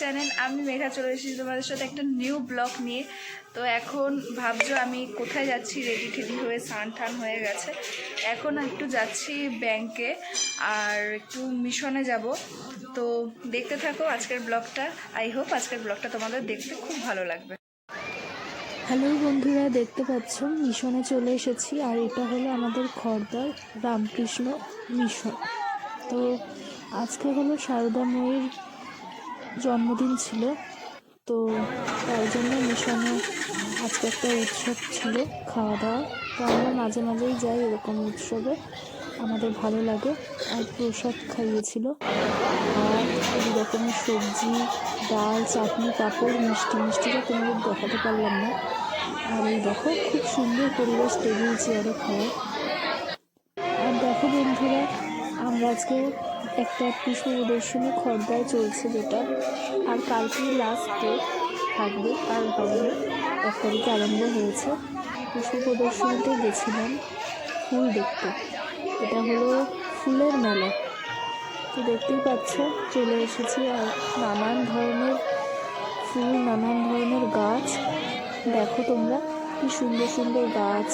Channel. আমি মেঘা চলে এসেছি তোমাদের সাথে একটা নিউ ব্লগ নিয়ে। তো এখন ভাবছো আমি কোথায় যাচ্ছি, রেডি টেডি হয়ে স্নান টান হয়ে গেছে। এখন একটু যাচ্ছি ব্যাংকে আর একটু মিশনে যাব। তো দেখতে থাকো আজকের ব্লগটা। আই হোপ আজকের ব্লগটা তোমাদের দেখতে খুব ভালো লাগবে। হ্যালো বন্ধুরা, দেখতে পাচ্ছ মিশনে চলে এসেছি। আর এটা হলো আমাদের খড়দার রামকৃষ্ণ মিশন। তো আজকে হলো সারদাময়ীর জন্মদিন ছিল, তো তাই জন্য মিশনে আজকে একটা উৎসব ছিল, খাওয়া দাওয়া। তো আমরা মাঝে মাঝেই যাই এরকম উৎসবে, আমাদের ভালো লাগে। আর প্রসাদ খাইয়েছিল, ভাত, 2 রকমের সবজি, ডাল, চাটনি, পাঁপড়, মিষ্টিটা তোমাদের দেখাতে পারলাম না। আর এই দেখো খুব সুন্দর পরিবেশ, টেবিল চেয়ারে খাওয়া। আর দেখো বন্ধুরা, আমরা আজকে একটা পুষ্প প্রদর্শনী খড়দায় চলছে যেটা, আর কালকেই লাস্ট ডে থাকবে, আর হবে না। 1 তারিখে আরম্ভ হয়েছে। পুষ্প প্রদর্শনীতে গেছিলাম ফুল দেখতে। এটা হলো ফুলের মেলা। তো দেখতেই পাচ্ছ চলে এসেছি। আর নানান ধরনের ফুল, নানান ধরনের গাছ। দেখো তোমরা কি সুন্দর সুন্দর গাছ,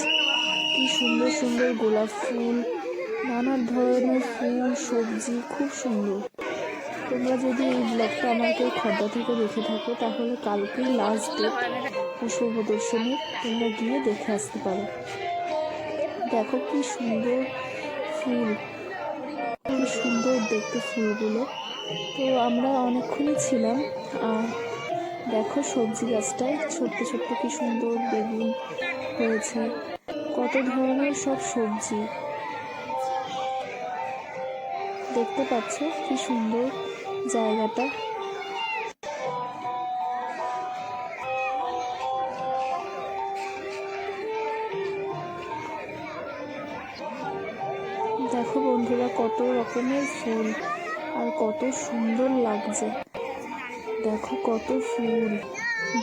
কি সুন্দর সুন্দর গোলাপ ফুল, নানা ধরনের ফুল, সবজি, খুব সুন্দর। তোমরা যদি এই ব্লগটা আমাকে খড়দা থেকে দেখে থাকো, তাহলে কালকেই লাস্ট ডেট পুষ্প প্রদর্শনী, তোমরা গিয়ে দেখে আসতে পারো। দেখো কি সুন্দর ফুল, কি সুন্দর দেখতে ফুলগুলো। তো আমরা অনেকক্ষণই ছিলাম। আর দেখো সবজি গাছটায় ছোট্ট ছোট্ট কি সুন্দর বেগুন হয়েছে, কত ধরনের সব সবজি। দেখতে পাচ্ছ কি সুন্দর জায়গাটা। দেখো বন্ধুরা কত রকমের ফুল, আর কত সুন্দর লাগছে। দেখো কত ফুল,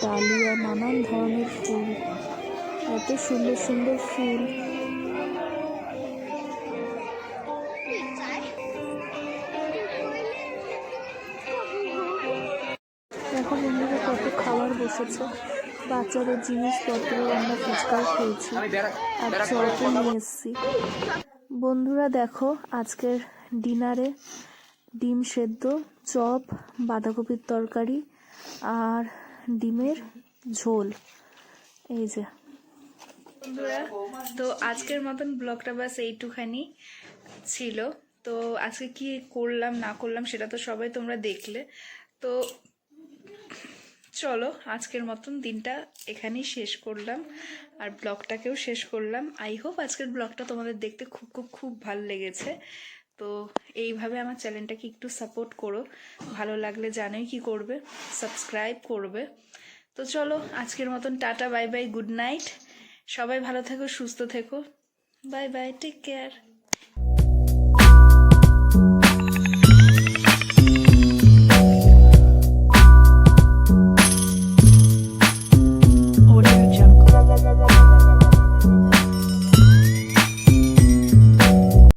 ডালিয়া, নানান ধরনের ফুল, এত সুন্দর সুন্দর ফুল। দেখো বন্ধুরা কত খাবার বসেছে, বাচ্চাদের জিনিসপত্র। আমরা ফুচকা খেয়েছি আর চপও নিয়ে এসেছি। বন্ধুরা দেখো আজকের ডিনারে ডিম সেদ্ধ, চপ, বাঁধাকপির তরকারি আর ডিমের ঝোল। এই যে বন্ধুরা, তো আজকের মতন ব্লগটা বাস এইটুখানি ছিল। তো আজকে কি করলাম না করলাম সেটা তো সবাই তোমরা দেখলে। তো চলো আজকের মতন দিনটা এখানেই শেষ করলাম, আর ব্লগটাকেও শেষ করলাম। আই হোপ আজকের ব্লগটা তোমাদের দেখতে খুব খুব খুব ভালো লেগেছে। তো এইভাবে আমার চ্যানেলটাকে একটু সাপোর্ট করো, ভালো লাগলে জানোই কি করবে, সাবস্ক্রাইব করবে। তো চলো আজকের মতন tata, bye bye, good night. সবাই ভালো থেকো, সুস্থ থেকো, বাই বাই, টেক কেয়ার।